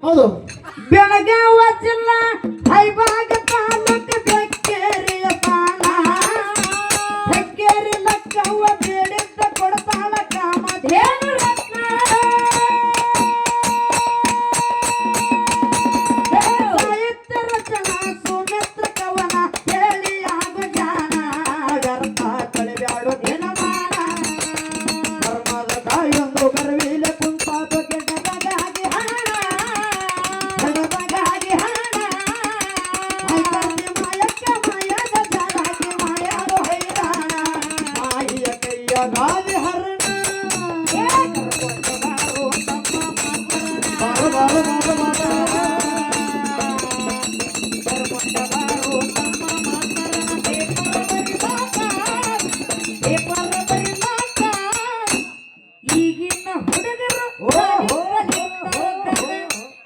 ಹೌದು. ಬೆಳಗಾವ ಜಿಲ್ಲಾ ಹೈಬಾಗ ತಾಲೂಕು ಬೆಕ್ಕೇರಿಯ ತಾಣ ಬೆಕ್ಕೇರಿ ಲಕ್ಕವ್ವ ಬೇಡಿದ್ದ ಕೊಡ್ತಾಳ ಕಾಮಧೇನು ರತ್ನ ಸಾಹಿತ್ಯ ರಚನಾ ಸುಮಿತ್ರ ಕವನ ಹೇಳಿ ಆಗು ಜ್ಞಾನ ವ್ಯರ್ಥ ಕಳೆಬ್ಯಾಡು ದಿನಮಾನ ಧರ್ಮದ ತಾಯೊಂದು ಗರ್ವಿಲೆ ಕುಂತಾತ ಗೆಡ್ಡದಾಗಿ ಹಣ ಗಾಲಿ ಹರಣ ಈಗಿನ ಹುಡುಗರು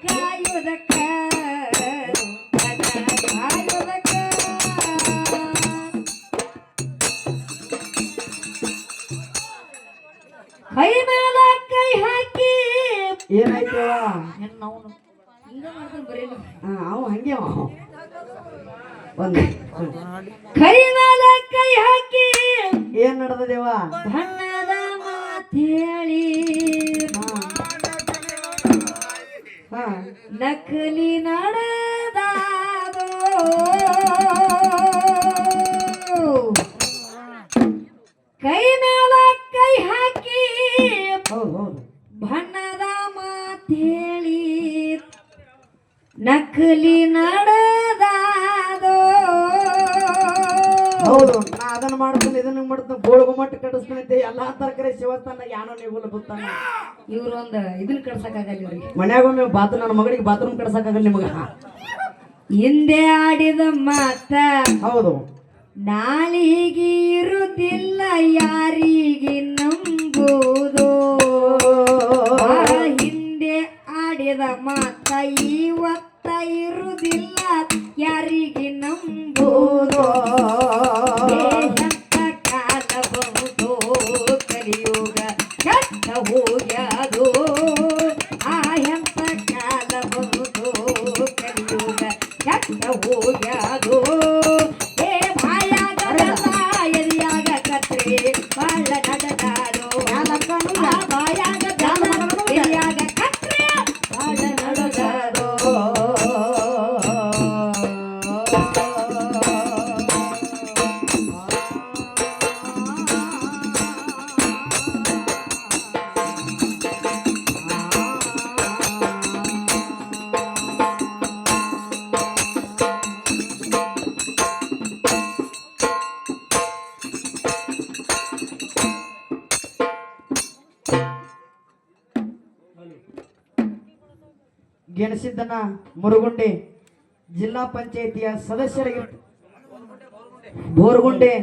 ಕಾಯುವುದಕ್ಕ ಕೈ ಮೇಲ ಕೈ ಹಾಕಿ ಏನಾಯ್ತು? ಅವ ಹಂಗೆ ಒಂದು ಕೈ ಮೇಲ ಕೈ ಹಾಕಿ ಏನ್ ನಡೆದದೇವ? ಬಣ್ಣದ ಮಾತೇಳಿ ನಕಲಿ ನಡೆದಾದೋ ಕೈ ಮೇಲ ಕೈ ಹಾಕಿ ಬಣ್ಣದ ಮಾತೇಳಿ ನಕಲಿ ನಡೆದಾದೋ ಹೌದು. ನಾ ಅದನ್ನ ಮಾಡ್ತಾನೆ ಇದನ್ನ ಮಾಡ್ತಾನೆ ಗೋಳಗು ಮಟ್ಟ ಕಡಿಸ್ತಾನೆ ಎಲ್ಲಾ ತರಕಾರಿ ಶಿವಸ್ಥಾನ ಯಾನೋ ನೀವು ಬುತ್ತಾನ. ಇವ್ರು ಒಂದು ಇದನ್ನ ಕಡ್ಸಕ್ಕಾಗಲ್ಲ ಇವ್ರಿಗೆ. ಮನ್ಯಾಗೊಮ್ಮೆ ನನ್ನ ಮಗಳಿಗೆ ಬಾತ್ರೂಮ್ ಕಡ್ಸಕ್ಕಾಗಲ್ಲ ನಿಮಗ. ಹಿಂದೆ ಆಡಿದ ಮಾತ ಹೌದು. ನಾಳಿಗೆ ಇರುವುದಿಲ್ಲ ಯಾರಿಗೆ ನಂಬುವುದು. ಹಿಂದೆ ಆಡಿದ ಮಾತ ಇವತ್ತ ಇರುವುದಿಲ್ಲ ಯಾರಿಗೆ ನಂಬುವುದು. ಎಂತ ಕಾಲ ಬಹುದು ಕಲಿಯುಗ ಕಟ್ಟ ಹೋಗ್ಯಾದು. ಎಂತ ಕಾಲ ಬಹುದು ಕಲಿಯುಗ ಕಟ್ಟ ಹೋಗ್ಯಾದು. ಬಾಳ ನಡೆದಾಡು ಬಾಯಾಗ ಎಲಿಯಾಗ ಕಟ್ರೆ ಬಾಳ ನಡೆದಾಡು. ಗೆಣಸಿದ್ದನ ಮುರುಗುಂಡೆ ಜಿಲ್ಲಾ ಪಂಚಾಯಿತಿಯ ಸದಸ್ಯರಿಗೆ ಬೋರ್ಗುಂಡೆ